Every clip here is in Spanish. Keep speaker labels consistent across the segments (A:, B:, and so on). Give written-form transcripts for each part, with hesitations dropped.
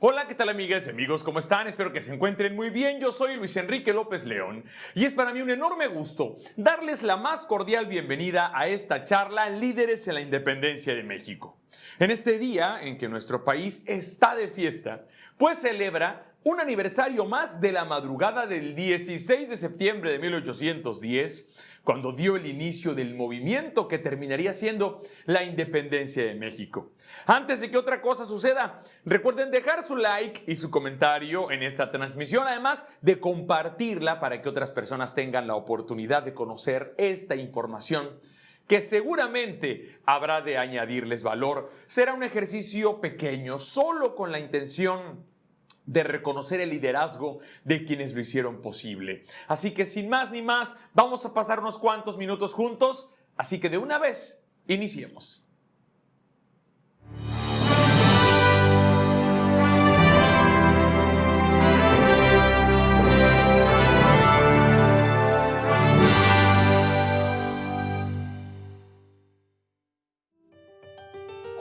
A: Hola, ¿qué tal amigas y amigos? ¿Cómo están? Espero que se encuentren muy bien. Yo soy Luis Enrique López León y es para mí un enorme gusto darles la más cordial bienvenida a esta charla Líderes en la Independencia de México. En este día en que nuestro país está de fiesta, pues celebra un aniversario más de la madrugada del 16 de septiembre de 1810, cuando dio el inicio del movimiento que terminaría siendo la independencia de México. Antes de que otra cosa suceda, recuerden dejar su like y su comentario en esta transmisión, además de compartirla para que otras personas tengan la oportunidad de conocer esta información que seguramente habrá de añadirles valor. Será un ejercicio pequeño, solo con la intención de reconocer el liderazgo de quienes lo hicieron posible. Así que sin más ni más, vamos a pasar unos cuantos minutos juntos, así que de una vez, iniciemos.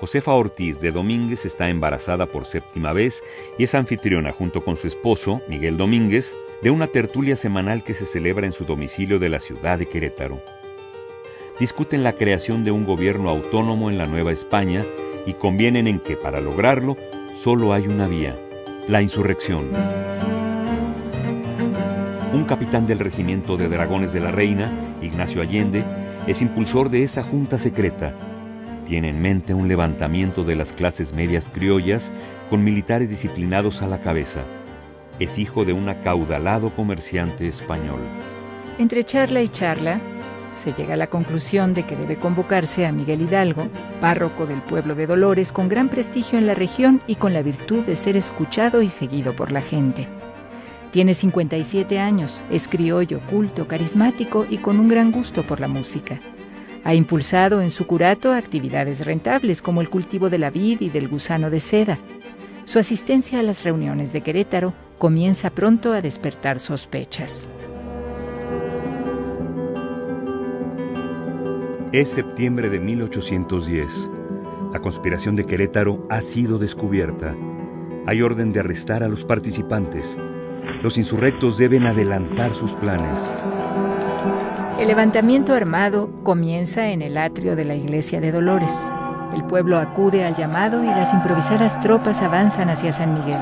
B: Josefa Ortiz de Domínguez está embarazada por séptima vez y es anfitriona junto con su esposo, Miguel Domínguez, de una tertulia semanal que se celebra en su domicilio de la ciudad de Querétaro. Discuten la creación de un gobierno autónomo en la Nueva España y convienen en que, para lograrlo, solo hay una vía: la insurrección. Un capitán del regimiento de dragones de la Reina, Ignacio Allende, es impulsor de esa junta secreta. Tiene en mente un levantamiento de las clases medias criollas con militares disciplinados a la cabeza. Es hijo de un acaudalado comerciante español.
C: Entre charla y charla, se llega a la conclusión de que debe convocarse a Miguel Hidalgo, párroco del pueblo de Dolores, con gran prestigio en la región y con la virtud de ser escuchado y seguido por la gente. Tiene 57 años, es criollo, culto, carismático y con un gran gusto por la música. Ha impulsado en su curato actividades rentables como el cultivo de la vid y del gusano de seda. Su asistencia a las reuniones de Querétaro comienza pronto a despertar sospechas.
B: Es septiembre de 1810. La conspiración de Querétaro ha sido descubierta. Hay orden de arrestar a los participantes. Los insurrectos deben adelantar sus planes.
C: El levantamiento armado comienza en el atrio de la iglesia de Dolores. El pueblo acude al llamado y las improvisadas tropas avanzan hacia San Miguel.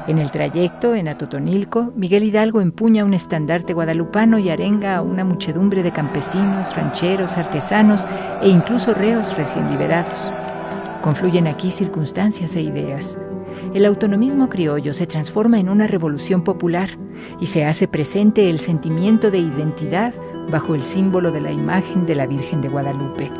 C: En el trayecto, en Atotonilco, Miguel Hidalgo empuña un estandarte guadalupano y arenga a una muchedumbre de campesinos, rancheros, artesanos e incluso reos recién liberados. Confluyen aquí circunstancias e ideas. El autonomismo criollo se transforma en una revolución popular y se hace presente el sentimiento de identidad bajo el símbolo de la imagen de la Virgen de Guadalupe.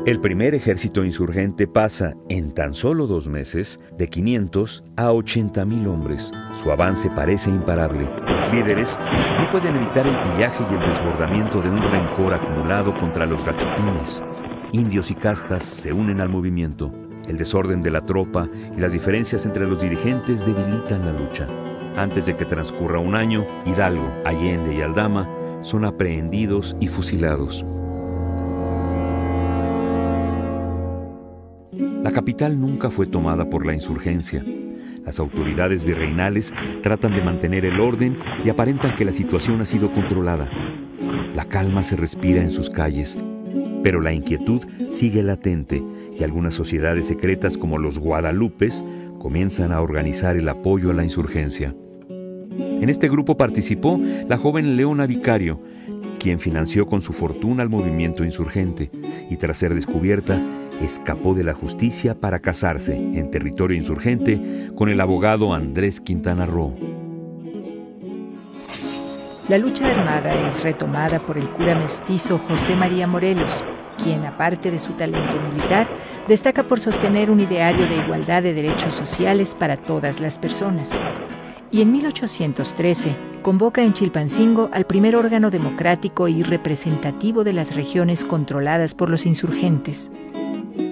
B: El primer ejército insurgente pasa, en tan solo 2 meses, de 500 a 80,000 hombres. Su avance parece imparable. Los líderes no pueden evitar el pillaje y el desbordamiento de un rencor acumulado contra los gachupines. Indios y castas se unen al movimiento. El desorden de la tropa y las diferencias entre los dirigentes debilitan la lucha. Antes de que transcurra un año, Hidalgo, Allende y Aldama son aprehendidos y fusilados. La capital nunca fue tomada por la insurgencia. Las autoridades virreinales tratan de mantener el orden y aparentan que la situación ha sido controlada. La calma se respira en sus calles, pero la inquietud sigue latente y algunas sociedades secretas como los Guadalupes comienzan a organizar el apoyo a la insurgencia. En este grupo participó la joven Leona Vicario, quien financió con su fortuna el movimiento insurgente y tras ser descubierta, escapó de la justicia para casarse en territorio insurgente con el abogado Andrés Quintana Roo.
C: La lucha armada es retomada por el cura mestizo José María Morelos, quien, aparte de su talento militar, destaca por sostener un ideario de igualdad de derechos sociales para todas las personas. Y en 1813 convoca en Chilpancingo al primer órgano democrático y representativo de las regiones controladas por los insurgentes.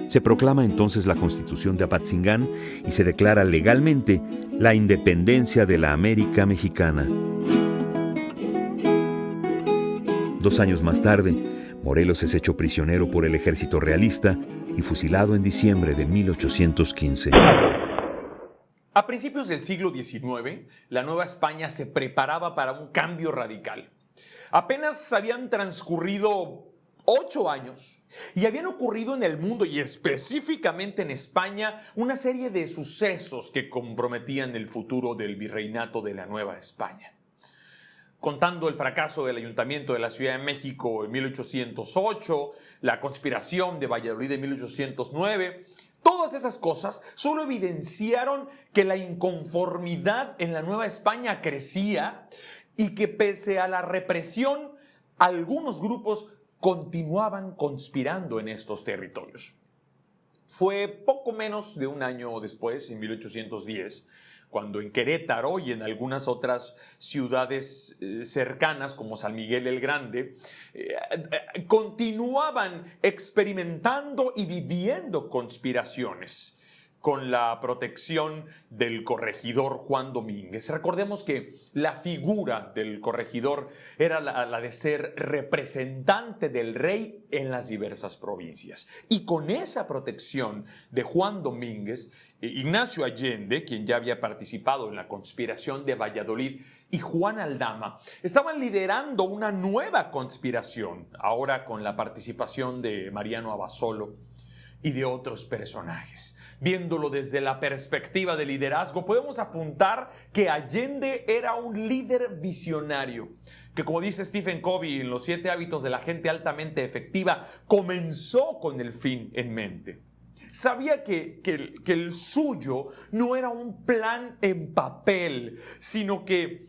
B: Se proclama entonces la Constitución de Apatzingán y se declara legalmente la independencia de la América Mexicana. 2 años más tarde, Morelos es hecho prisionero por el ejército realista y fusilado en diciembre de 1815.
A: A principios del siglo XIX, la Nueva España se preparaba para un cambio radical. Apenas habían transcurrido 8 años y habían ocurrido en el mundo y específicamente en España una serie de sucesos que comprometían el futuro del virreinato de la Nueva España. Contando el fracaso del Ayuntamiento de la Ciudad de México en 1808, la conspiración de Valladolid en 1809, todas esas cosas solo evidenciaron que la inconformidad en la Nueva España crecía y que pese a la represión, algunos grupos continuaban conspirando en estos territorios. Fue poco menos de un año después, en 1810, cuando en Querétaro y en algunas otras ciudades cercanas como San Miguel el Grande, continuaban experimentando y viviendo conspiraciones con la protección del corregidor Juan Domínguez. Recordemos que la figura del corregidor era la de ser representante del rey en las diversas provincias. Y con esa protección de Juan Domínguez, Ignacio Allende, quien ya había participado en la conspiración de Valladolid, y Juan Aldama estaban liderando una nueva conspiración, ahora con la participación de Mariano Abasolo y de otros personajes. Viéndolo desde la perspectiva de liderazgo, podemos apuntar que Allende era un líder visionario, que, como dice Stephen Covey en Los 7 hábitos de la gente altamente efectiva, comenzó con el fin en mente. Sabía que el suyo no era un plan en papel, sino que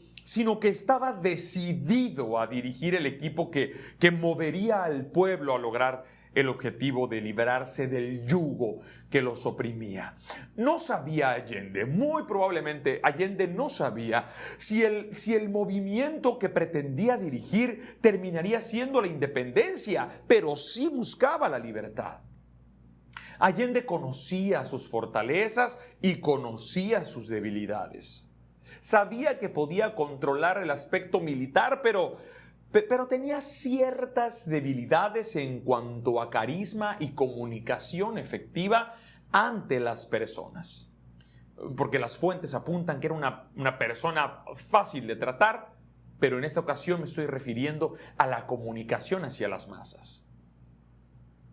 A: estaba decidido a dirigir el equipo que movería al pueblo a lograr el objetivo de liberarse del yugo que los oprimía. No sabía Allende, muy probablemente Allende no sabía si el movimiento que pretendía dirigir terminaría siendo la independencia, pero sí buscaba la libertad. Allende conocía sus fortalezas y conocía sus debilidades. Sabía que podía controlar el aspecto militar, pero tenía ciertas debilidades en cuanto a carisma y comunicación efectiva ante las personas. Porque las fuentes apuntan que era una persona fácil de tratar, pero en esta ocasión me estoy refiriendo a la comunicación hacia las masas.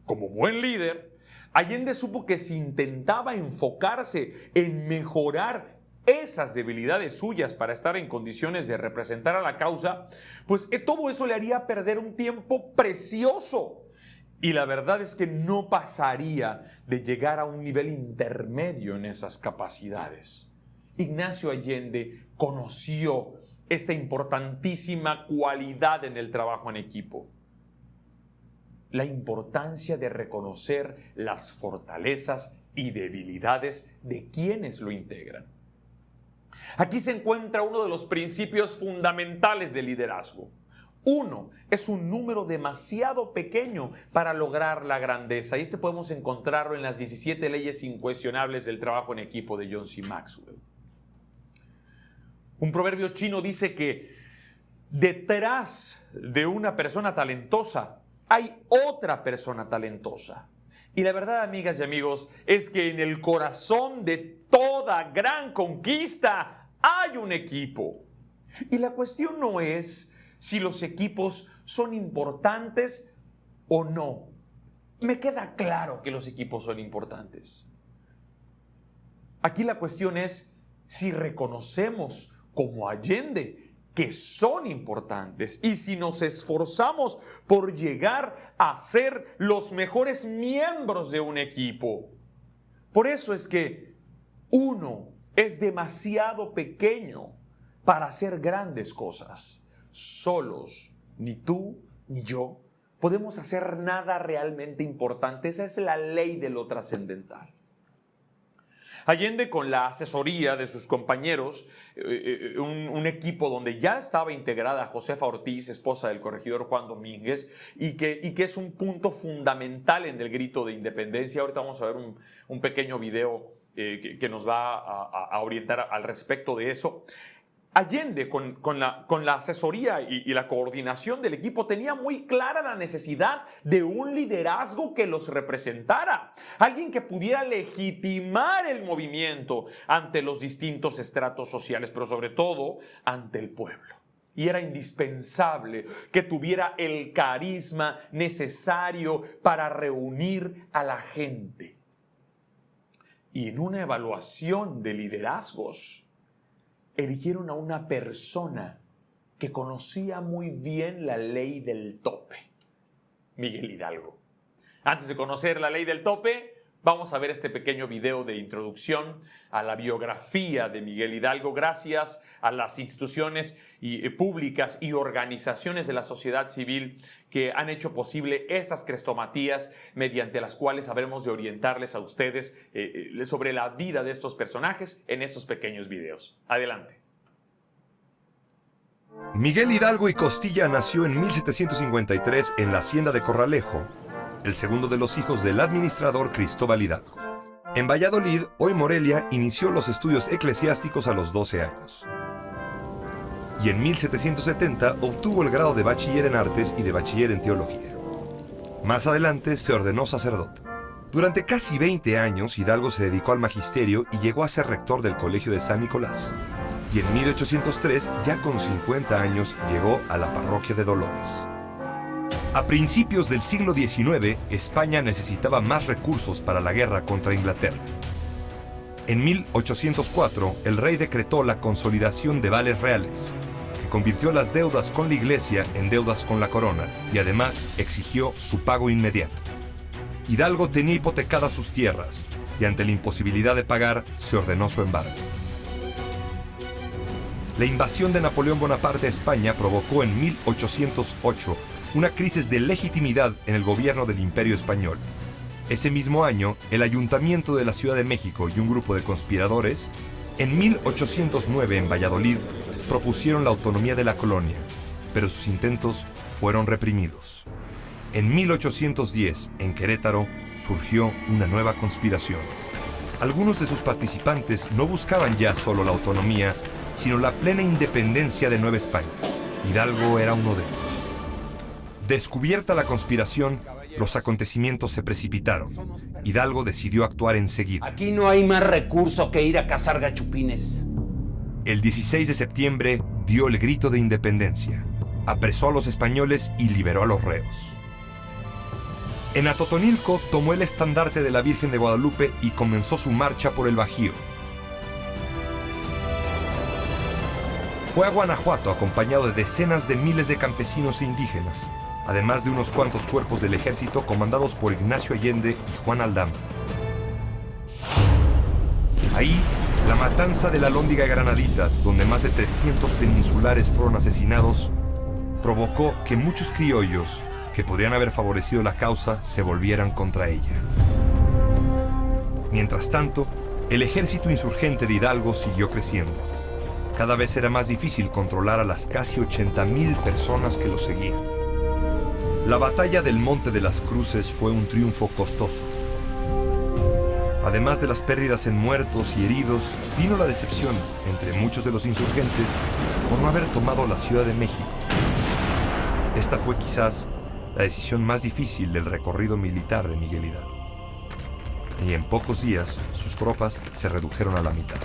A: Como buen líder, Allende supo que si intentaba enfocarse en mejorar esas debilidades suyas para estar en condiciones de representar a la causa, pues todo eso le haría perder un tiempo precioso. Y la verdad es que no pasaría de llegar a un nivel intermedio en esas capacidades. Ignacio Allende conoció esta importantísima cualidad en el trabajo en equipo: la importancia de reconocer las fortalezas y debilidades de quienes lo integran. Aquí se encuentra uno de los principios fundamentales del liderazgo. 1 es un número demasiado pequeño para lograr la grandeza. Y este podemos encontrarlo en las 17 leyes incuestionables del trabajo en equipo de John C. Maxwell. Un proverbio chino dice que detrás de una persona talentosa hay otra persona talentosa. Y la verdad, amigas y amigos, es que en el corazón de toda gran conquista hay un equipo. Y la cuestión no es si los equipos son importantes o no. Me queda claro que los equipos son importantes. Aquí la cuestión es si reconocemos, como Allende, que son importantes, y si nos esforzamos por llegar a ser los mejores miembros de un equipo. Por eso es que uno es demasiado pequeño para hacer grandes cosas. Solos, ni tú ni yo podemos hacer nada realmente importante. Esa es la ley de lo trascendental. Allende, con la asesoría de sus compañeros, un equipo donde ya estaba integrada Josefa Ortiz, esposa del corregidor Juan Domínguez, y que es un punto fundamental en el grito de independencia. Ahorita vamos a ver un pequeño video que nos va a orientar al respecto de eso. Allende, con la asesoría y la coordinación del equipo, tenía muy clara la necesidad de un liderazgo que los representara, alguien que pudiera legitimar el movimiento ante los distintos estratos sociales, pero sobre todo ante el pueblo. Y era indispensable que tuviera el carisma necesario para reunir a la gente. Y en una evaluación de liderazgos, eligieron a una persona que conocía muy bien la ley del tope, Miguel Hidalgo. Antes de conocer la ley del tope, vamos a ver este pequeño video de introducción a la biografía de Miguel Hidalgo, gracias a las instituciones públicas y organizaciones de la sociedad civil que han hecho posible esas crestomatías mediante las cuales habremos de orientarles a ustedes sobre la vida de estos personajes en estos pequeños videos. Adelante.
D: Miguel Hidalgo y Costilla nació en 1753 en la hacienda de Corralejo, el segundo de los hijos del administrador Cristóbal Hidalgo. En Valladolid, hoy Morelia, inició los estudios eclesiásticos a los 12 años. Y en 1770 obtuvo el grado de bachiller en artes y de bachiller en teología. Más adelante se ordenó sacerdote. Durante casi 20 años, Hidalgo se dedicó al magisterio y llegó a ser rector del Colegio de San Nicolás. Y en 1803, ya con 50 años, llegó a la parroquia de Dolores. A principios del siglo XIX, España necesitaba más recursos para la guerra contra Inglaterra. En 1804, el rey decretó la consolidación de vales reales, que convirtió las deudas con la Iglesia en deudas con la corona y además exigió su pago inmediato. Hidalgo tenía hipotecadas sus tierras y ante la imposibilidad de pagar, se ordenó su embargo. La invasión de Napoleón Bonaparte a España provocó en 1808 una crisis de legitimidad en el gobierno del Imperio Español. Ese mismo año, el Ayuntamiento de la Ciudad de México y un grupo de conspiradores, en 1809 en Valladolid, propusieron la autonomía de la colonia, pero sus intentos fueron reprimidos. En 1810, en Querétaro, surgió una nueva conspiración. Algunos de sus participantes no buscaban ya solo la autonomía, sino la plena independencia de Nueva España. Hidalgo era uno de ellos. Descubierta la conspiración, los acontecimientos se precipitaron. Hidalgo decidió actuar enseguida.
E: Aquí no hay más recurso que ir a cazar gachupines.
D: El 16 de septiembre dio el grito de independencia, apresó a los españoles y liberó a los reos. En Atotonilco tomó el estandarte de la Virgen de Guadalupe y comenzó su marcha por el Bajío. Fue a Guanajuato acompañado de decenas de miles de campesinos e indígenas, además de unos cuantos cuerpos del ejército comandados por Ignacio Allende y Juan Aldama. Ahí, la matanza de la Alhóndiga de Granaditas, donde más de 300 peninsulares fueron asesinados, provocó que muchos criollos, que podrían haber favorecido la causa, se volvieran contra ella. Mientras tanto, el ejército insurgente de Hidalgo siguió creciendo. Cada vez era más difícil controlar a las casi 80,000 personas que lo seguían. La batalla del Monte de las Cruces fue un triunfo costoso. Además de las pérdidas en muertos y heridos, vino la decepción entre muchos de los insurgentes por no haber tomado la Ciudad de México. Esta fue quizás la decisión más difícil del recorrido militar de Miguel Hidalgo. Y en pocos días, sus tropas se redujeron a la mitad.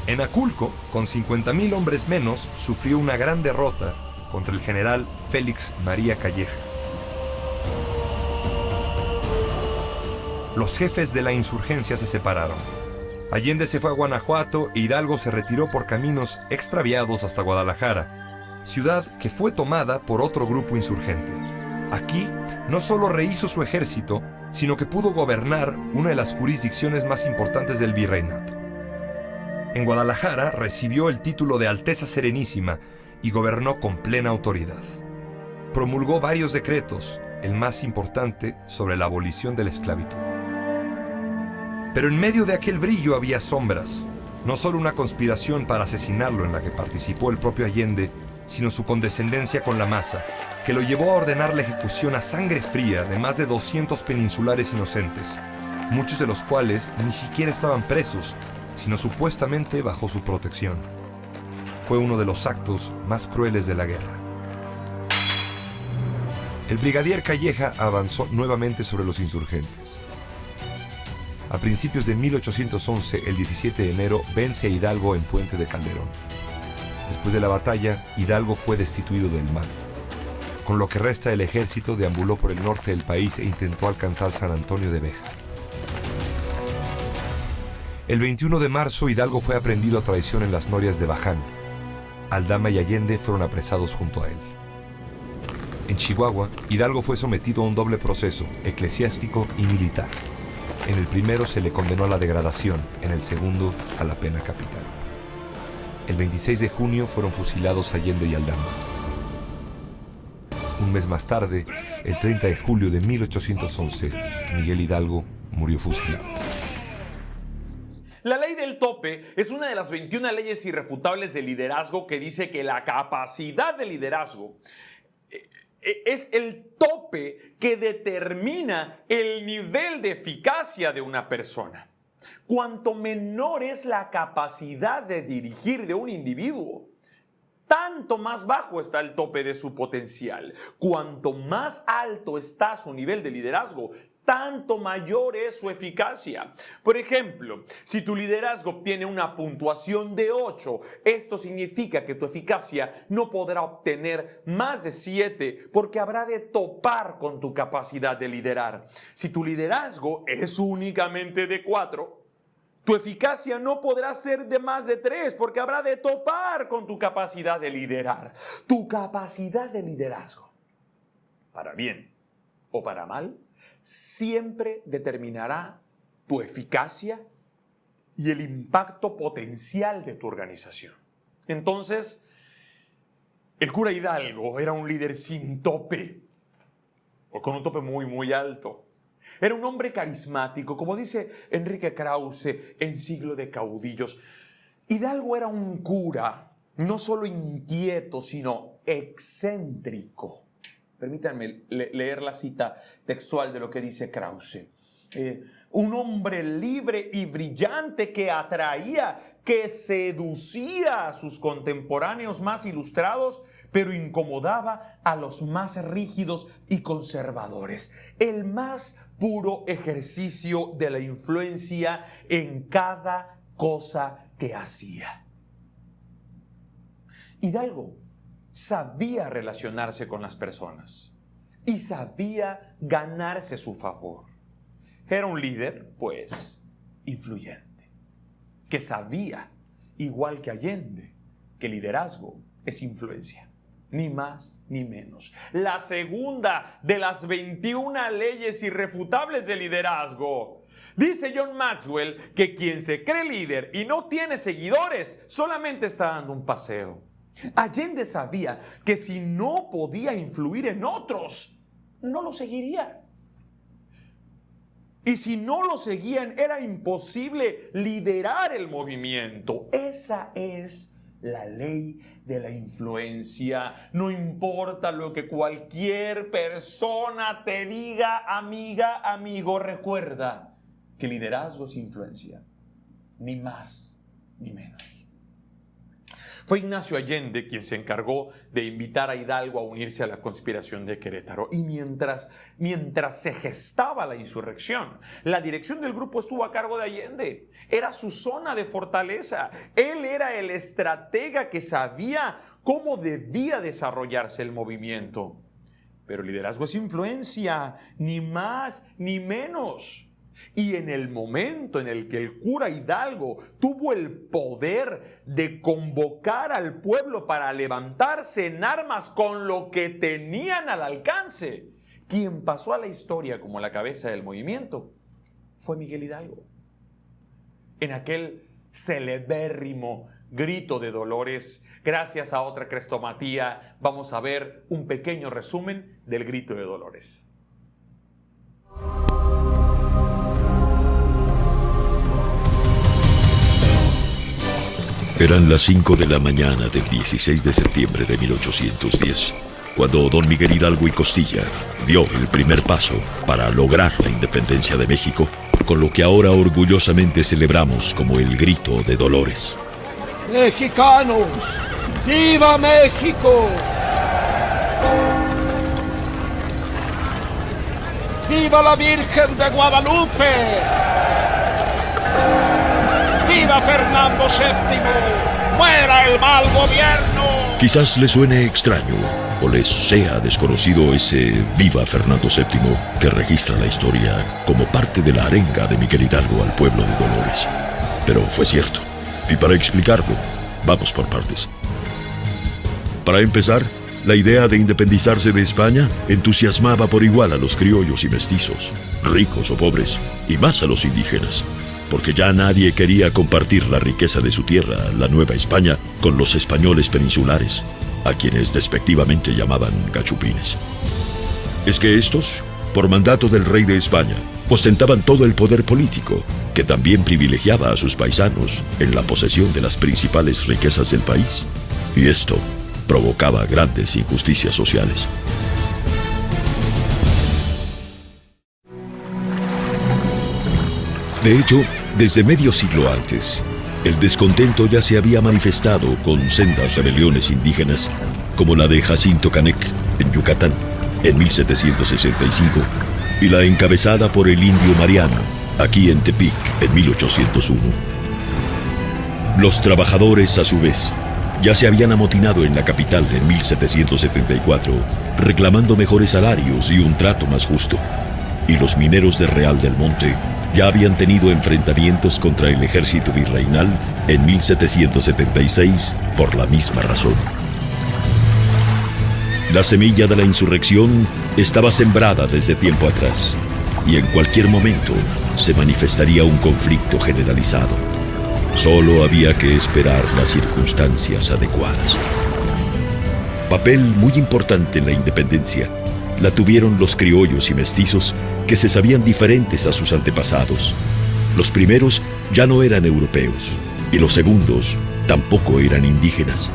D: En Aculco, con 50,000 hombres menos, sufrió una gran derrota contra el general Félix María Calleja. Los jefes de la insurgencia se separaron. Allende se fue a Guanajuato e Hidalgo se retiró por caminos extraviados hasta Guadalajara, ciudad que fue tomada por otro grupo insurgente. Aquí no solo rehizo su ejército, sino que pudo gobernar una de las jurisdicciones más importantes del virreinato. En Guadalajara recibió el título de Alteza Serenísima y gobernó con plena autoridad. Promulgó varios decretos, el más importante sobre la abolición de la esclavitud. Pero en medio de aquel brillo había sombras, no solo una conspiración para asesinarlo en la que participó el propio Allende, sino su condescendencia con la masa, que lo llevó a ordenar la ejecución a sangre fría de más de 200 peninsulares inocentes, muchos de los cuales ni siquiera estaban presos, sino supuestamente bajo su protección. fue uno de los actos más crueles de la guerra. El brigadier Calleja avanzó nuevamente sobre los insurgentes. A principios de 1811, el 17 de enero, vence a Hidalgo en Puente de Calderón. Después de la batalla, Hidalgo fue destituido del mando. Con lo que resta del ejército, deambuló por el norte del país e intentó alcanzar San Antonio de Béjar. El 21 de marzo, Hidalgo fue aprehendido a traición en las norias de Baján. Aldama y Allende fueron apresados junto a él. En Chihuahua, Hidalgo fue sometido a un doble proceso, eclesiástico y militar. En el primero se le condenó a la degradación, en el segundo a la pena capital. El 26 de junio fueron fusilados Allende y Aldama. Un mes más tarde, el 30 de julio de 1811, Miguel Hidalgo murió fusilado.
A: La ley del tope es una de las 21 leyes irrefutables de liderazgo que dice que la capacidad de liderazgo es el tope que determina el nivel de eficacia de una persona. Cuanto menor es la capacidad de dirigir de un individuo, tanto más bajo está el tope de su potencial. Cuanto más alto está su nivel de liderazgo, tanto mayor es su eficacia. Por ejemplo, si tu liderazgo obtiene una puntuación de 8, esto significa que tu eficacia no podrá obtener más de 7 porque habrá de topar con tu capacidad de liderar. Si tu liderazgo es únicamente de 4, tu eficacia no podrá ser de más de 3 porque habrá de topar con tu capacidad de liderar. Tu capacidad de liderazgo, para bien o para mal, siempre determinará tu eficacia y el impacto potencial de tu organización. Entonces, el cura Hidalgo era un líder sin tope, o con un tope muy, muy alto. Era un hombre carismático, como dice Enrique Krause en Siglo de Caudillos. Hidalgo era un cura, no solo inquieto, sino excéntrico. Permítanme leer la cita textual de lo que dice Krause. Un hombre libre y brillante que atraía, que seducía a sus contemporáneos más ilustrados, pero incomodaba a los más rígidos y conservadores. El más puro ejercicio de la influencia en cada cosa que hacía. Hidalgo sabía relacionarse con las personas y sabía ganarse su favor. Era un líder, pues, influyente, que sabía, igual que Allende, que liderazgo es influencia, ni más ni menos. La segunda de las 21 leyes irrefutables de liderazgo. Dice John Maxwell que quien se cree líder y no tiene seguidores solamente está dando un paseo. Allende sabía que si no podía influir en otros, no lo seguirían. Y si no lo seguían, era imposible liderar el movimiento. Esa es la ley de la influencia. No importa lo que cualquier persona te diga, amiga, amigo, recuerda que liderazgo es influencia, ni más ni menos. Fue Ignacio Allende quien se encargó de invitar a Hidalgo a unirse a la conspiración de Querétaro. Y mientras se gestaba la insurrección, la dirección del grupo estuvo a cargo de Allende. Era su zona de fortaleza. Él era el estratega que sabía cómo debía desarrollarse el movimiento. Pero liderazgo es influencia, ni más ni menos. Y en el momento en el que el cura Hidalgo tuvo el poder de convocar al pueblo para levantarse en armas con lo que tenían al alcance, quien pasó a la historia como la cabeza del movimiento fue Miguel Hidalgo. En aquel celebérrimo grito de Dolores, gracias a otra crestomatía, vamos a ver un pequeño resumen del grito de Dolores.
F: Eran las 5 de la mañana del 16 de septiembre de 1810, cuando don Miguel Hidalgo y Costilla dio el primer paso para lograr la independencia de México, con lo que ahora orgullosamente celebramos como el grito de Dolores.
G: Mexicanos,
E: ¡Viva México! ¡Viva la Virgen de Guadalupe! ¡Viva Fernando VII! ¡Muera el mal gobierno!
F: Quizás les suene extraño o les sea desconocido ese Viva Fernando VII que registra la historia como parte de la arenga de Miguel Hidalgo al pueblo de Dolores. Pero fue cierto. Y para explicarlo, vamos por partes. Para empezar, la idea de independizarse de España entusiasmaba por igual a los criollos y mestizos, ricos o pobres, y más a los indígenas, porque ya nadie quería compartir la riqueza de su tierra, la Nueva España, con los españoles peninsulares, a quienes despectivamente llamaban gachupines. Es que estos, por mandato del rey de España, ostentaban todo el poder político, que también privilegiaba a sus paisanos en la posesión de las principales riquezas del país, y esto provocaba grandes injusticias sociales. De hecho, desde medio siglo antes, el descontento ya se había manifestado con sendas rebeliones indígenas, como la de Jacinto Canec, en Yucatán, en 1765, y la encabezada por el indio Mariano, aquí en Tepic, en 1801. Los trabajadores, a su vez, ya se habían amotinado en la capital en 1774, reclamando mejores salarios y un trato más justo. Y los mineros de Real del Monte ya habían tenido enfrentamientos contra el ejército virreinal en 1776 por la misma razón. La semilla de la insurrección estaba sembrada desde tiempo atrás, y en cualquier momento se manifestaría un conflicto generalizado. Solo había que esperar las circunstancias adecuadas. Papel muy importante en la independencia la tuvieron los criollos y mestizos que se sabían diferentes a sus antepasados. Los primeros ya no eran europeos y los segundos tampoco eran indígenas.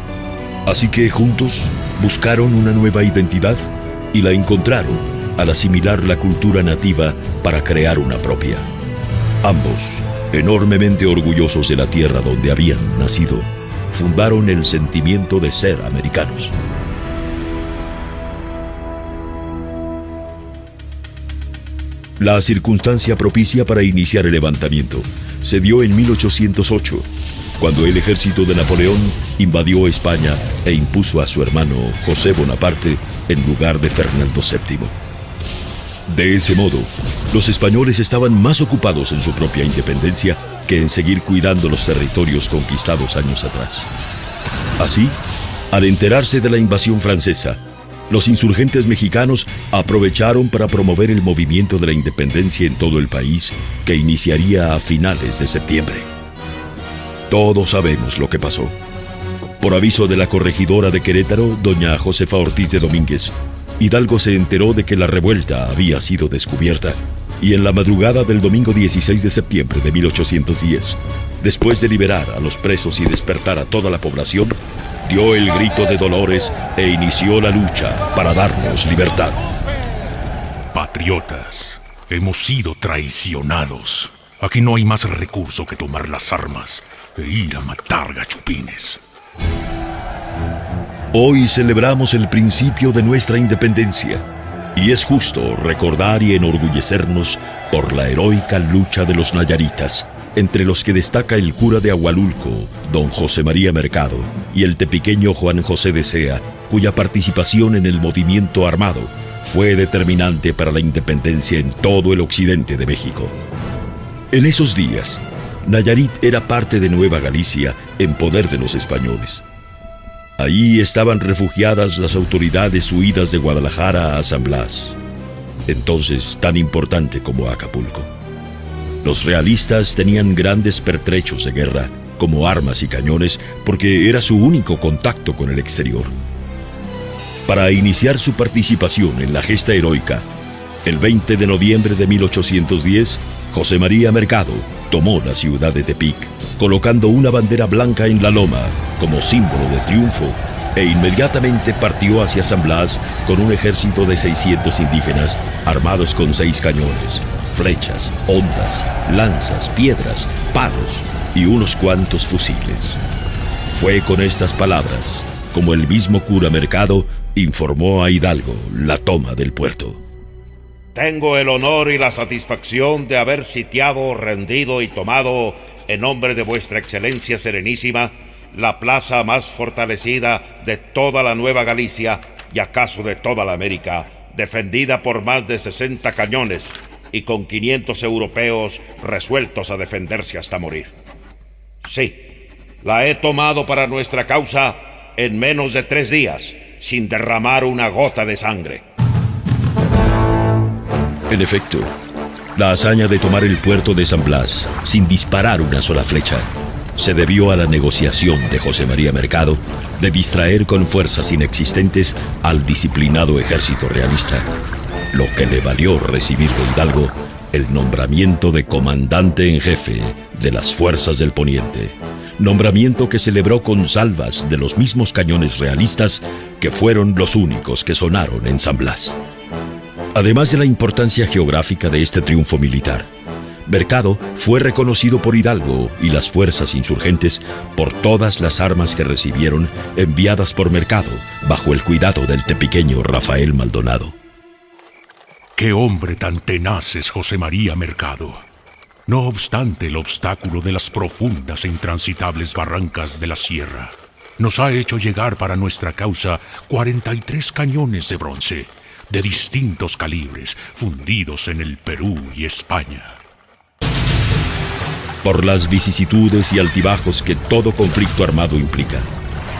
F: Así que juntos buscaron una nueva identidad y la encontraron al asimilar la cultura nativa para crear una propia. Ambos, enormemente orgullosos de la tierra donde habían nacido, fundaron el sentimiento de ser americanos. La circunstancia propicia para iniciar el levantamiento se dio en 1808, cuando el ejército de Napoleón invadió España e impuso a su hermano José Bonaparte en lugar de Fernando VII. De ese modo, los españoles estaban más ocupados en su propia independencia que en seguir cuidando los territorios conquistados años atrás. Así, al enterarse de la invasión francesa, los insurgentes mexicanos aprovecharon para promover el movimiento de la independencia en todo el país, que iniciaría a finales de septiembre. Todos sabemos lo que pasó. Por aviso de la corregidora de Querétaro, doña Josefa Ortiz de Domínguez, Hidalgo se enteró de que la revuelta había sido descubierta, y en la madrugada del domingo 16 de septiembre de 1810, después de liberar a los presos y despertar a toda la población, dio el grito de Dolores e inició la lucha para darnos libertad.
G: Patriotas, hemos sido traicionados. Aquí no hay más recurso que tomar las armas e ir a matar gachupines.
F: Hoy celebramos el principio de nuestra independencia, y es justo recordar y enorgullecernos por la heroica lucha de los nayaritas, entre los que destaca el cura de Agualulco, don José María Mercado, y el tepiqueño Juan José de Sea, cuya participación en el movimiento armado fue determinante para la independencia en todo el occidente de México. En esos días, Nayarit era parte de Nueva Galicia en poder de los españoles. Ahí estaban refugiadas las autoridades huidas de Guadalajara a San Blas, entonces tan importante como Acapulco. Los realistas tenían grandes pertrechos de guerra, como armas y cañones, porque era su único contacto con el exterior. Para iniciar su participación en la gesta heroica, el 20 de noviembre de 1810, José María Mercado tomó la ciudad de Tepic, colocando una bandera blanca en la loma como símbolo de triunfo, e inmediatamente partió hacia San Blas con un ejército de 600 indígenas armados con 6 cañones, flechas, hondas, lanzas, piedras, palos y unos cuantos fusiles. Fue con estas palabras como el mismo cura Mercado informó a Hidalgo la toma del puerto.
H: Tengo el honor y la satisfacción de haber sitiado, rendido y tomado, en nombre de vuestra excelencia serenísima, la plaza más fortalecida de toda la Nueva Galicia y acaso de toda la América, defendida por más de 60 cañones y con 500 europeos resueltos a defenderse hasta morir. Sí, la he tomado para nuestra causa en menos de 3 días, sin derramar una gota de sangre.
F: En efecto, la hazaña de tomar el puerto de San Blas sin disparar una sola flecha se debió a la negociación de José María Mercado de distraer con fuerzas inexistentes al disciplinado ejército realista, lo que le valió recibir de Hidalgo el nombramiento de comandante en jefe de las fuerzas del Poniente, nombramiento que celebró con salvas de los mismos cañones realistas que fueron los únicos que sonaron en San Blas. Además de la importancia geográfica de este triunfo militar, Mercado fue reconocido por Hidalgo y las fuerzas insurgentes por todas las armas que recibieron enviadas por Mercado bajo el cuidado del tepiqueño Rafael Maldonado.
G: ¡Qué hombre tan tenaz es José María Mercado! No obstante el obstáculo de las profundas e intransitables barrancas de la sierra, nos ha hecho llegar para nuestra causa 43 cañones de bronce, de distintos calibres, fundidos en el Perú y España.
F: Por las vicisitudes y altibajos que todo conflicto armado implica,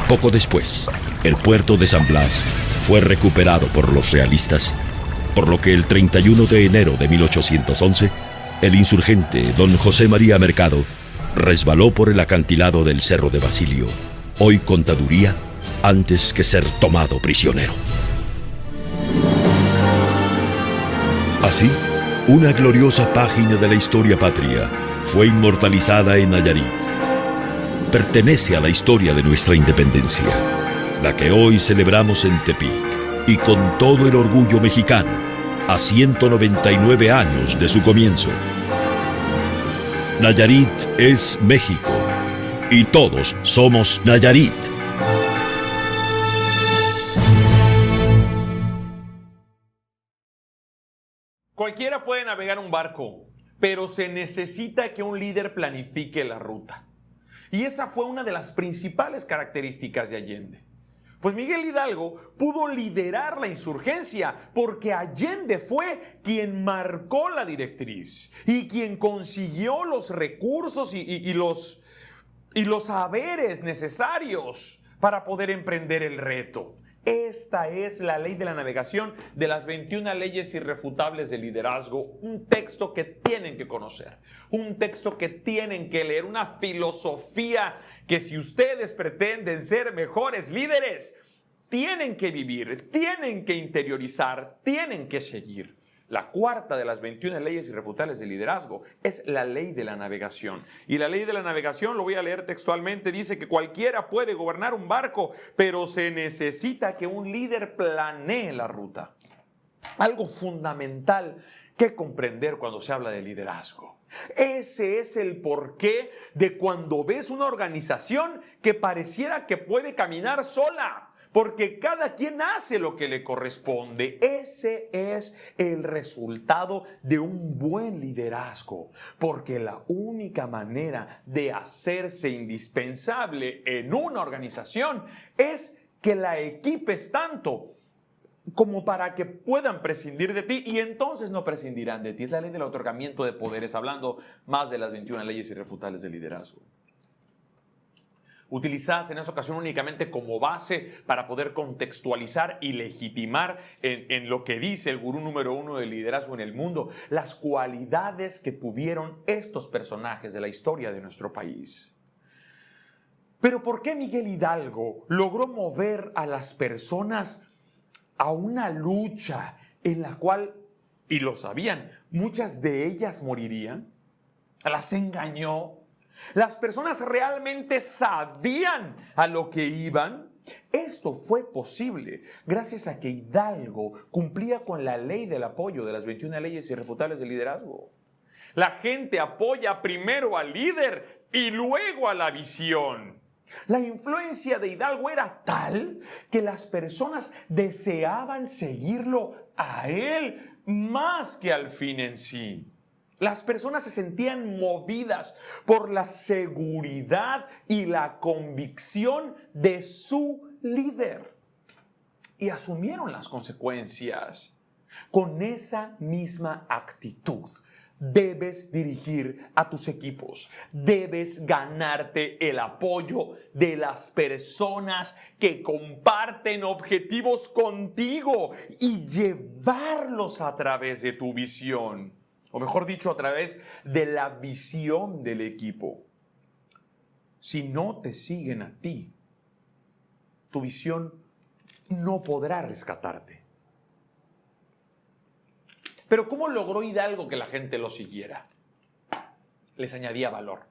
F: poco después, el puerto de San Blas fue recuperado por los realistas, por lo que el 31 de enero de 1811, el insurgente don José María Mercado resbaló por el acantilado del Cerro de Basilio, hoy Contaduría, antes que ser tomado prisionero. Así, una gloriosa página de la historia patria fue inmortalizada en Nayarit. Pertenece a la historia de nuestra independencia, la que hoy celebramos en Tepic, y con todo el orgullo mexicano, a 199 años de su comienzo. Nayarit es México, y todos somos Nayarit.
A: Cualquiera puede navegar un barco, pero se necesita que un líder planifique la ruta. Y esa fue una de las principales características de Allende. Pues Miguel Hidalgo pudo liderar la insurgencia porque Allende fue quien marcó la directriz y quien consiguió los recursos y los saberes necesarios para poder emprender el reto. Esta es la ley de la navegación de las 21 leyes irrefutables de liderazgo, un texto que tienen que conocer, un texto que tienen que leer, una filosofía que si ustedes pretenden ser mejores líderes, tienen que vivir, tienen que interiorizar, tienen que seguir. La cuarta de las 21 leyes irrefutables de liderazgo es la ley de la navegación. Y la ley de la navegación, lo voy a leer textualmente, dice que cualquiera puede gobernar un barco, pero se necesita que un líder planee la ruta. Algo fundamental que comprender cuando se habla de liderazgo. Ese es el porqué de cuando ves una organización que pareciera que puede caminar sola. Porque cada quien hace lo que le corresponde. Ese es el resultado de un buen liderazgo. Porque la única manera de hacerse indispensable en una organización es que la equipes tanto como para que puedan prescindir de ti y entonces no prescindirán de ti. Es la ley del otorgamiento de poderes, hablando más de las 21 leyes irrefutables de liderazgo. Utilizadas en esa ocasión únicamente como base para poder contextualizar y legitimar en lo que dice el gurú número 1 del liderazgo en el mundo, las cualidades que tuvieron estos personajes de la historia de nuestro país. Pero ¿por qué Miguel Hidalgo logró mover a las personas a una lucha en la cual, y lo sabían, muchas de ellas morirían? Las engañó. Las personas realmente sabían a lo que iban. Esto fue posible gracias a que Hidalgo cumplía con la ley del apoyo de las 21 leyes irrefutables de liderazgo. La gente apoya primero al líder y luego a la visión. La influencia de Hidalgo era tal que las personas deseaban seguirlo a él más que al fin en sí. Las personas se sentían movidas por la seguridad y la convicción de su líder y asumieron las consecuencias. Con esa misma actitud debes dirigir a tus equipos. Debes ganarte el apoyo de las personas que comparten objetivos contigo y llevarlos a través de tu visión. O mejor dicho, a través de la visión del equipo. Si no te siguen a ti, tu visión no podrá rescatarte. Pero ¿cómo logró Hidalgo que la gente lo siguiera? Les añadía valor.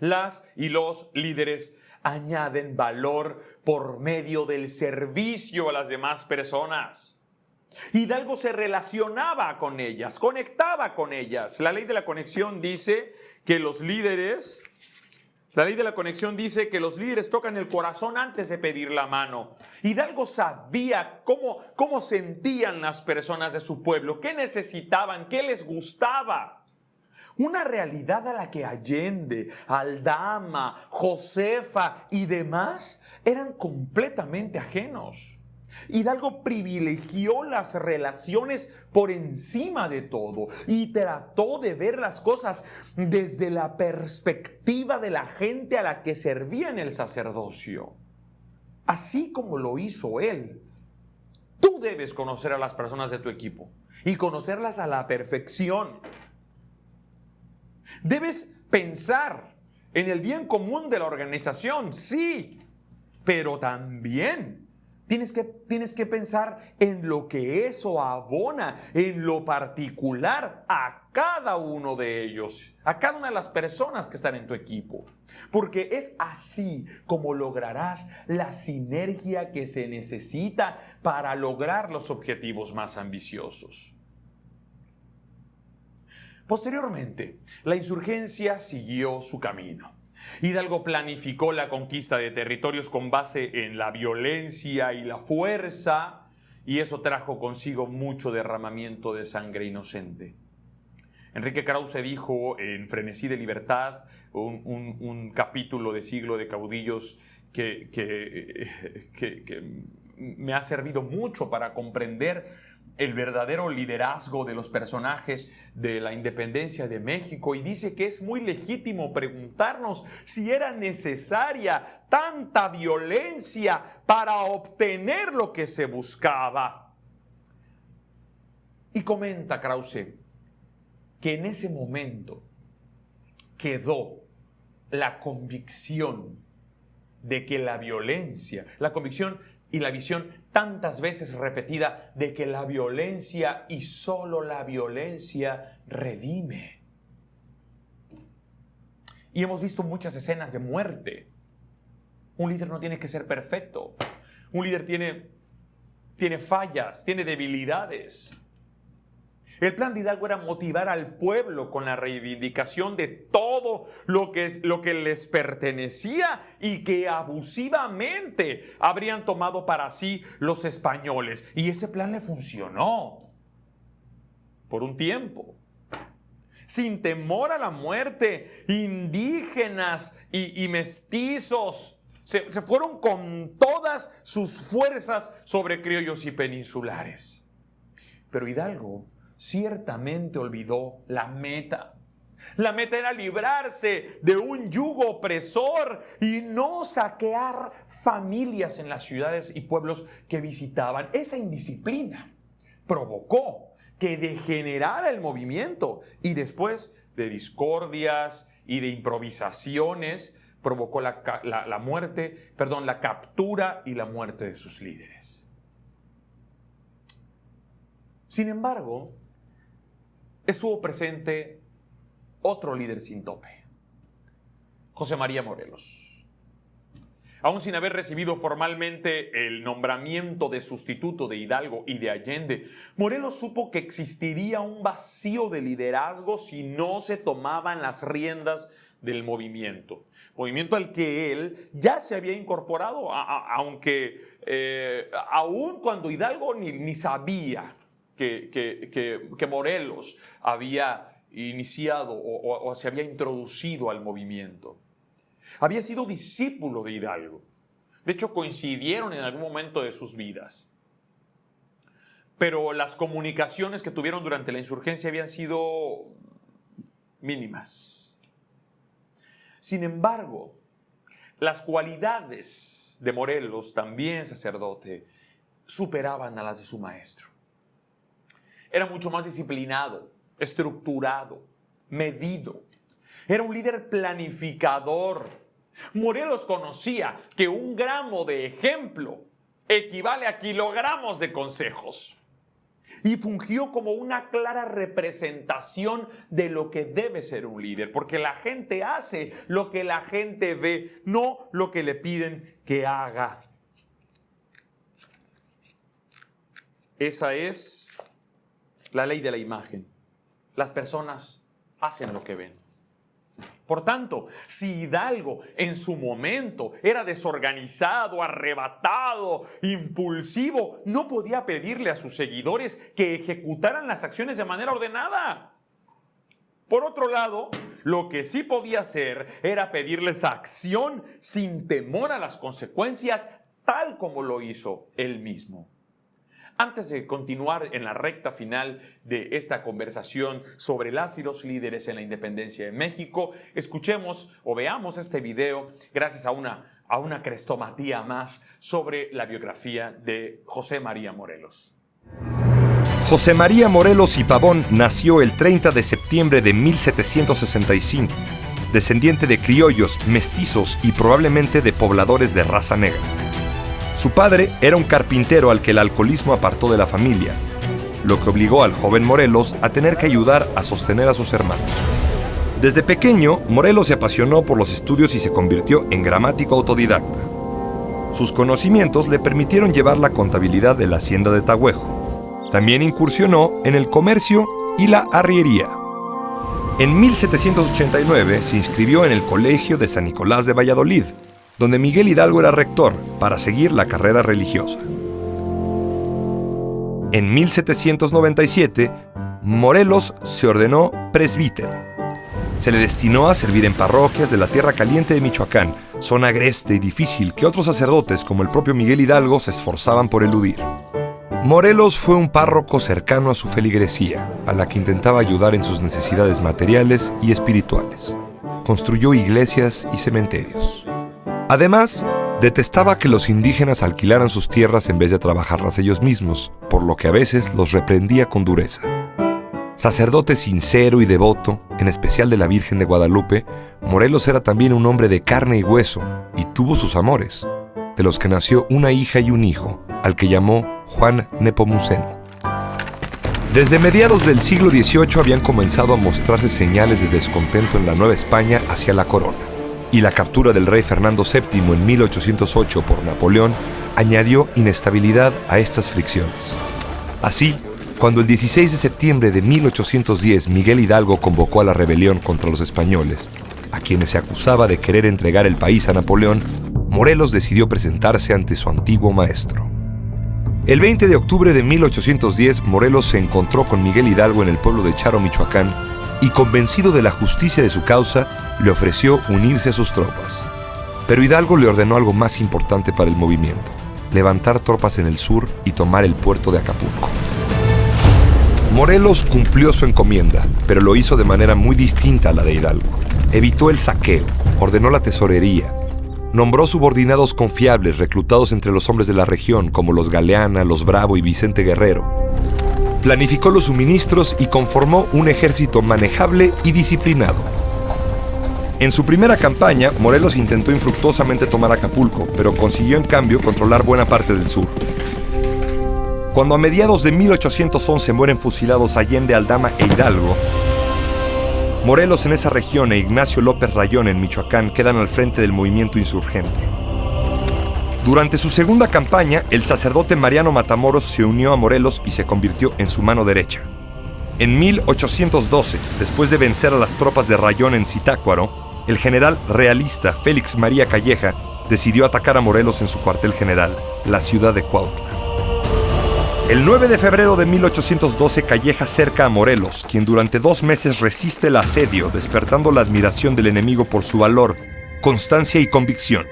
A: Las y los líderes añaden valor por medio del servicio a las demás personas. Hidalgo se relacionaba con ellas, conectaba con ellas. La ley de la conexión dice que los líderes tocan el corazón antes de pedir la mano. Hidalgo sabía cómo sentían las personas de su pueblo, qué necesitaban, qué les gustaba. Una realidad a la que Allende, Aldama, Josefa y demás eran completamente ajenos. Hidalgo privilegió las relaciones por encima de todo y trató de ver las cosas desde la perspectiva de la gente a la que servía en el sacerdocio. Así como lo hizo él, tú debes conocer a las personas de tu equipo y conocerlas a la perfección. Debes pensar en el bien común de la organización, sí, pero también Tienes que pensar en lo que eso abona, en lo particular a cada uno de ellos, a cada una de las personas que están en tu equipo. Porque es así como lograrás la sinergia que se necesita para lograr los objetivos más ambiciosos. Posteriormente, la insurgencia siguió su camino. Hidalgo planificó la conquista de territorios con base en la violencia y la fuerza, y eso trajo consigo mucho derramamiento de sangre inocente. Enrique Krause dijo en Frenesí de Libertad, un capítulo de Siglo de Caudillos que me ha servido mucho para comprender el verdadero liderazgo de los personajes de la independencia de México, y dice que es muy legítimo preguntarnos si era necesaria tanta violencia para obtener lo que se buscaba. Y comenta Krause que en ese momento quedó la convicción de que la violencia, la convicción y la visión tantas veces repetida de que la violencia y solo la violencia redime. Y hemos visto muchas escenas de muerte. Un líder no tiene que ser perfecto. Un líder tiene fallas, tiene debilidades. El plan de Hidalgo era motivar al pueblo con la reivindicación de todo lo que les pertenecía y que abusivamente habrían tomado para sí los españoles. Y ese plan le funcionó por un tiempo. Sin temor a la muerte, indígenas y mestizos se fueron con todas sus fuerzas sobre criollos y peninsulares. Pero Hidalgo ciertamente olvidó la meta. La meta era librarse de un yugo opresor y no saquear familias en las ciudades y pueblos que visitaban. Esa indisciplina provocó que degenerara el movimiento y después de discordias y de improvisaciones provocó la captura y la muerte de sus líderes. Sin embargo, estuvo presente otro líder sin tope, José María Morelos. Aún sin haber recibido formalmente el nombramiento de sustituto de Hidalgo y de Allende, Morelos supo que existiría un vacío de liderazgo si no se tomaban las riendas del movimiento al que él ya se había incorporado, aunque aún cuando Hidalgo ni sabía que Morelos había iniciado o se había introducido al movimiento. Había sido discípulo de Hidalgo. De hecho, coincidieron en algún momento de sus vidas. Pero las comunicaciones que tuvieron durante la insurgencia habían sido mínimas. Sin embargo, las cualidades de Morelos, también sacerdote, superaban a las de su maestro. Era mucho más disciplinado, estructurado, medido. Era un líder planificador. Morelos conocía que 1 gramo de ejemplo equivale a kilogramos de consejos. Y fungió como una clara representación de lo que debe ser un líder, porque la gente hace lo que la gente ve, no lo que le piden que haga. Esa es la ley de la imagen. Las personas hacen lo que ven. Por tanto, si Hidalgo en su momento era desorganizado, arrebatado, impulsivo, no podía pedirle a sus seguidores que ejecutaran las acciones de manera ordenada. Por otro lado, lo que sí podía hacer era pedirles acción sin temor a las consecuencias, tal como lo hizo él mismo. Antes de continuar en la recta final de esta conversación sobre las y los líderes en la independencia de México, escuchemos o veamos este video gracias a una crestomatía más sobre la biografía de José María Morelos.
D: José María Morelos y Pavón nació el 30 de septiembre de 1765, descendiente de criollos, mestizos y probablemente de pobladores de raza negra. Su padre era un carpintero al que el alcoholismo apartó de la familia, lo que obligó al joven Morelos a tener que ayudar a sostener a sus hermanos. Desde pequeño, Morelos se apasionó por los estudios y se convirtió en gramático autodidacta. Sus conocimientos le permitieron llevar la contabilidad de la hacienda de Tagüejo. También incursionó en el comercio y la arriería. En 1789 se inscribió en el Colegio de San Nicolás de Valladolid, donde Miguel Hidalgo era rector, para seguir la carrera religiosa. En 1797, Morelos se ordenó presbítero. Se le destinó a servir en parroquias de la Tierra Caliente de Michoacán, zona agreste y difícil que otros sacerdotes como el propio Miguel Hidalgo se esforzaban por eludir. Morelos fue un párroco cercano a su feligresía, a la que intentaba ayudar en sus necesidades materiales y espirituales. Construyó iglesias y cementerios. Además, detestaba que los indígenas alquilaran sus tierras en vez de trabajarlas ellos mismos, por lo que a veces los reprendía con dureza. Sacerdote sincero y devoto, en especial de la Virgen de Guadalupe, Morelos era también un hombre de carne y hueso, y tuvo sus amores, de los que nació una hija y un hijo, al que llamó Juan Nepomuceno. Desde mediados del siglo XVIII habían comenzado a mostrarse señales de descontento en la Nueva España hacia la corona, y la captura del rey Fernando VII en 1808 por Napoleón añadió inestabilidad a estas fricciones. Así, cuando el 16 de septiembre de 1810 Miguel Hidalgo convocó a la rebelión contra los españoles, a quienes se acusaba de querer entregar el país a Napoleón, Morelos decidió presentarse ante su antiguo maestro. El 20 de octubre de 1810, Morelos se encontró con Miguel Hidalgo en el pueblo de Charo, Michoacán, y convencido de la justicia de su causa, le ofreció unirse a sus tropas. Pero Hidalgo le ordenó algo más importante para el movimiento: levantar tropas en el sur y tomar el puerto de Acapulco. Morelos cumplió su encomienda, pero lo hizo de manera muy distinta a la de Hidalgo. Evitó el saqueo, ordenó la tesorería, nombró subordinados confiables reclutados entre los hombres de la región como los Galeana, los Bravo y Vicente Guerrero. Planificó los suministros y conformó un ejército manejable y disciplinado. En su primera campaña, Morelos intentó infructuosamente tomar Acapulco, pero consiguió en cambio controlar buena parte del sur. Cuando a mediados de 1811 mueren fusilados Allende, Aldama e Hidalgo, Morelos en esa región e Ignacio López Rayón en Michoacán quedan al frente del movimiento insurgente. Durante su segunda campaña, el sacerdote Mariano Matamoros se unió a Morelos y se convirtió en su mano derecha. En 1812, después de vencer a las tropas de Rayón en Zitácuaro, el general realista Félix María Calleja decidió atacar a Morelos en su cuartel general, la ciudad de Cuautla. El 9 de febrero de 1812, Calleja cerca a Morelos, quien durante 2 meses resiste el asedio, despertando la admiración del enemigo por su valor, constancia y convicción.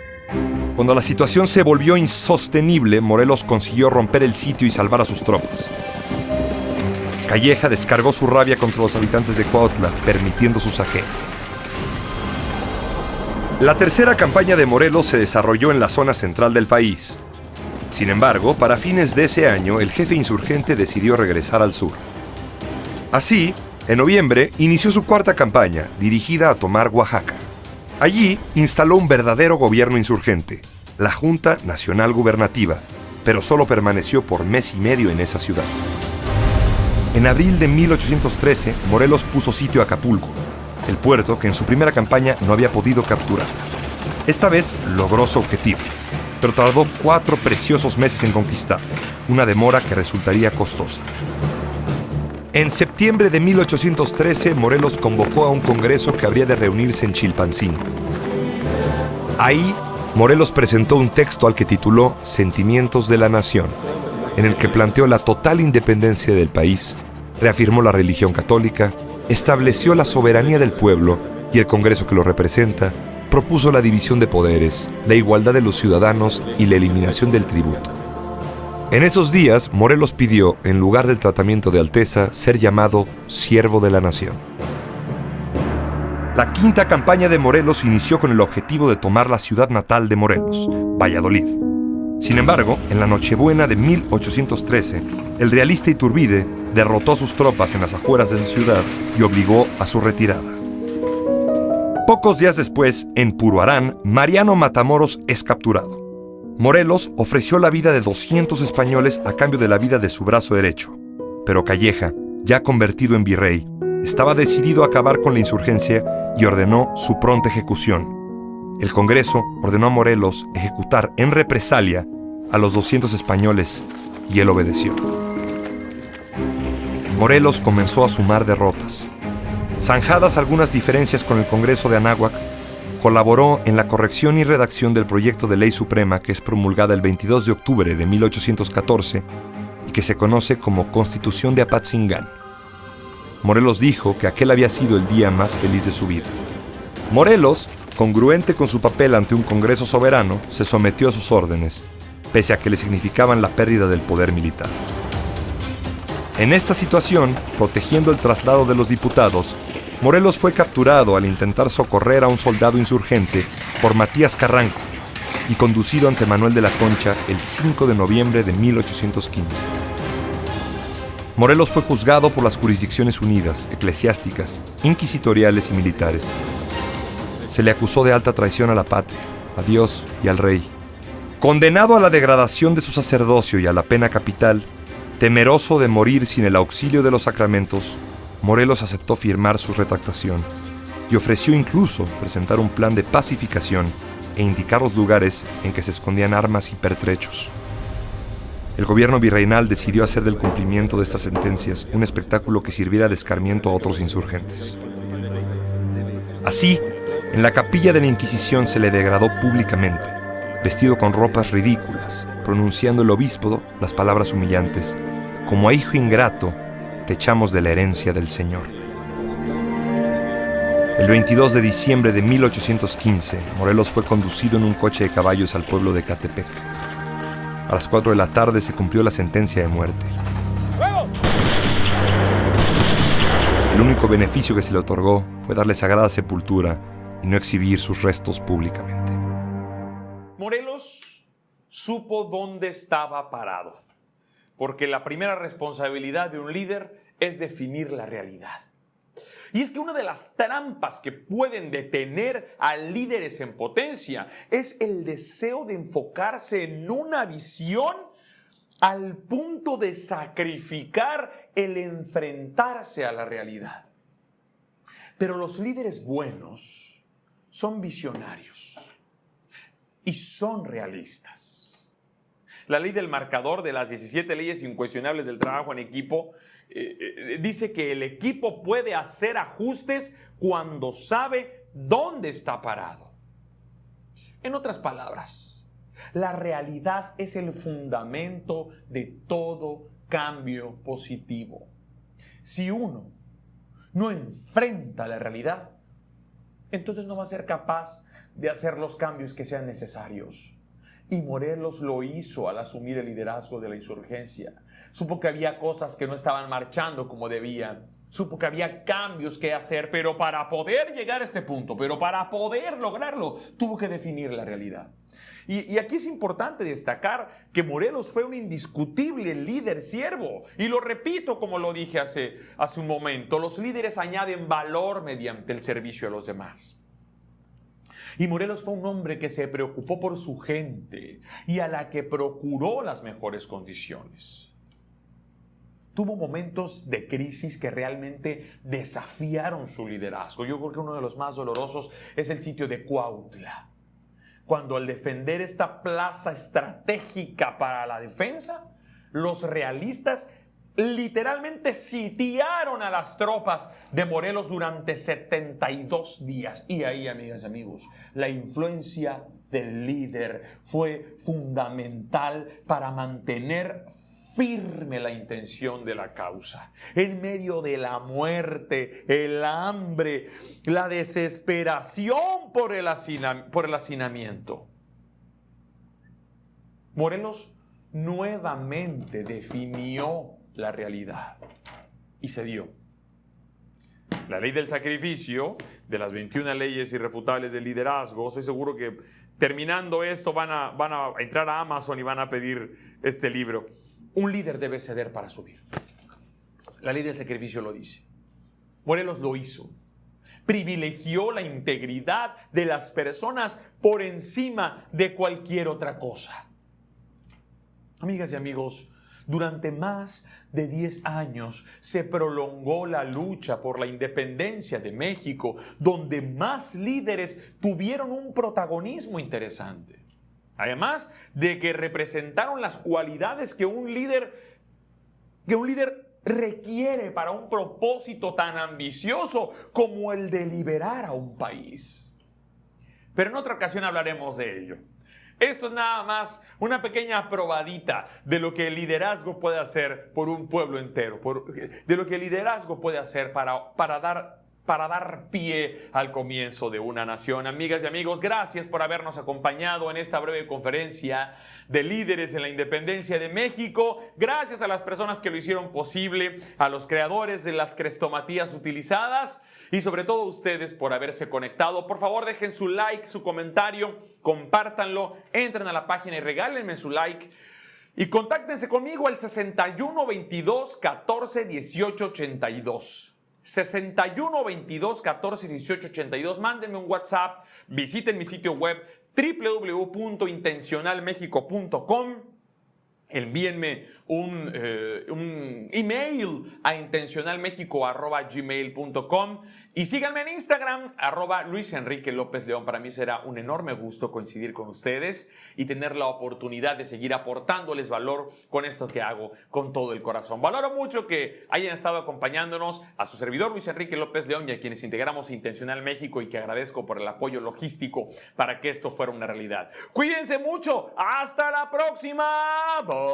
D: Cuando la situación se volvió insostenible, Morelos consiguió romper el sitio y salvar a sus tropas. Calleja descargó su rabia contra los habitantes de Cuautla, permitiendo su saqueo. La tercera campaña de Morelos se desarrolló en la zona central del país. Sin embargo, para fines de ese año, el jefe insurgente decidió regresar al sur. Así, en noviembre, inició su cuarta campaña, dirigida a tomar Oaxaca. Allí, instaló un verdadero gobierno insurgente, la Junta Nacional Gubernativa, pero solo permaneció por mes y medio en esa ciudad. En abril de 1813, Morelos puso sitio a Acapulco, el puerto que en su primera campaña no había podido capturar. Esta vez logró su objetivo, pero tardó 4 preciosos meses en conquistar, una demora que resultaría costosa. En septiembre de 1813, Morelos convocó a un congreso que habría de reunirse en Chilpancingo. Ahí, Morelos presentó un texto al que tituló Sentimientos de la Nación, en el que planteó la total independencia del país, reafirmó la religión católica, estableció la soberanía del pueblo y el Congreso que lo representa propuso la división de poderes, la igualdad de los ciudadanos y la eliminación del tributo. En esos días, Morelos pidió, en lugar del tratamiento de alteza, ser llamado siervo de la nación. La quinta campaña de Morelos inició con el objetivo de tomar la ciudad natal de Morelos, Valladolid. Sin embargo, en la Nochebuena de 1813, el realista Iturbide derrotó a sus tropas en las afueras de esa ciudad y obligó a su retirada. Pocos días después, en Puruarán, Mariano Matamoros es capturado. Morelos ofreció la vida de 200 españoles a cambio de la vida de su brazo derecho, pero Calleja, ya convertido en virrey, estaba decidido a acabar con la insurgencia y ordenó su pronta ejecución. El Congreso ordenó a Morelos ejecutar en represalia a los 200 españoles y él obedeció. Morelos comenzó a sumar derrotas. Zanjadas algunas diferencias con el Congreso de Anáhuac, colaboró en la corrección y redacción del proyecto de ley suprema que es promulgada el 22 de octubre de 1814 y que se conoce como Constitución de Apatzingán. Morelos dijo que aquel había sido el día más feliz de su vida. Morelos, congruente con su papel ante un Congreso soberano, se sometió a sus órdenes, pese a que le significaban la pérdida del poder militar. En esta situación, protegiendo el traslado de los diputados, Morelos fue capturado al intentar socorrer a un soldado insurgente por Matías Carranco y conducido ante Manuel de la Concha el 5 de noviembre de 1815. Morelos fue juzgado por las jurisdicciones unidas, eclesiásticas, inquisitoriales y militares. Se le acusó de alta traición a la patria, a Dios y al rey. Condenado a la degradación de su sacerdocio y a la pena capital, temeroso de morir sin el auxilio de los sacramentos, Morelos aceptó firmar su retractación y ofreció incluso presentar un plan de pacificación e indicar los lugares en que se escondían armas y pertrechos. El gobierno virreinal decidió hacer del cumplimiento de estas sentencias un espectáculo que sirviera de escarmiento a otros insurgentes. Así, en la capilla de la Inquisición se le degradó públicamente, vestido con ropas ridículas, pronunciando el obispo las palabras humillantes, como a hijo ingrato, te echamos de la herencia del Señor. El 22 de diciembre de 1815, Morelos fue conducido en un coche de caballos al pueblo de Catepec. A las 4 de la tarde se cumplió la sentencia de muerte. El único beneficio que se le otorgó fue darle sagrada sepultura y no exhibir sus restos públicamente.
A: Morelos supo dónde estaba parado, porque la primera responsabilidad de un líder es definir la realidad. Y es que una de las trampas que pueden detener a líderes en potencia es el deseo de enfocarse en una visión al punto de sacrificar el enfrentarse a la realidad. Pero los líderes buenos son visionarios y son realistas. La ley del marcador de las 17 leyes incuestionables del trabajo en equipo dice que el equipo puede hacer ajustes cuando sabe dónde está parado. En otras palabras, la realidad es el fundamento de todo cambio positivo. Si uno no enfrenta la realidad, entonces no va a ser capaz de hacer los cambios que sean necesarios. Y Morelos lo hizo al asumir el liderazgo de la insurgencia. Supo que había cosas que no estaban marchando como debían. Supo que había cambios que hacer, pero para poder llegar a este punto, pero para poder lograrlo, tuvo que definir la realidad. Y aquí es importante destacar que Morelos fue un indiscutible líder siervo. Y lo repito como lo dije hace un momento, los líderes añaden valor mediante el servicio a los demás. Y Morelos fue un hombre que se preocupó por su gente y a la que procuró las mejores condiciones. Tuvo momentos de crisis que realmente desafiaron su liderazgo. Yo creo que uno de los más dolorosos es el sitio de Cuautla, cuando al defender esta plaza estratégica para la defensa, los realistas literalmente sitiaron a las tropas de Morelos durante 72 días. Y ahí, amigas y amigos, la influencia del líder fue fundamental para mantener firme la intención de la causa. En medio de la muerte, el hambre, la desesperación por el hacinamiento, Morelos nuevamente definió la realidad y se dio. La ley del sacrificio, de las 21 leyes irrefutables del liderazgo, estoy seguro que terminando esto van a entrar a Amazon y van a pedir este libro. Un líder debe ceder para subir. La ley del sacrificio lo dice. Morelos lo hizo. Privilegió la integridad de las personas por encima de cualquier otra cosa. Amigas y amigos, durante más de 10 años se prolongó la lucha por la independencia de México, donde más líderes tuvieron un protagonismo interesante. Además de que representaron las cualidades que un líder requiere para un propósito tan ambicioso como el de liberar a un país. Pero en otra ocasión hablaremos de ello. Esto es nada más una pequeña probadita de lo que el liderazgo puede hacer por un pueblo entero, de lo que el liderazgo puede hacer para dar pie al comienzo de una nación. Amigas y amigos, gracias por habernos acompañado en esta breve conferencia de líderes en la independencia de México. Gracias a las personas que lo hicieron posible, a los creadores de las crestomatías utilizadas y sobre todo a ustedes por haberse conectado. Por favor, dejen su like, su comentario, compártanlo, entren a la página y regálenme su like. Y contáctense conmigo al 61 22 14 18 82. 61 22 14 18 82. Mándenme un WhatsApp, visiten mi sitio web www.intencionalmexico.com. Envíenme un email a intencionalmexico@gmail.com y síganme en Instagram @LuisEnriqueLópezLeón. Para mí será un enorme gusto coincidir con ustedes y tener la oportunidad de seguir aportándoles valor con esto que hago con todo el corazón. Valoro mucho que hayan estado acompañándonos, a su servidor Luis Enrique López León y a quienes integramos Intencional México, y que agradezco por el apoyo logístico para que esto fuera una realidad. Cuídense mucho. Hasta la próxima. Bye.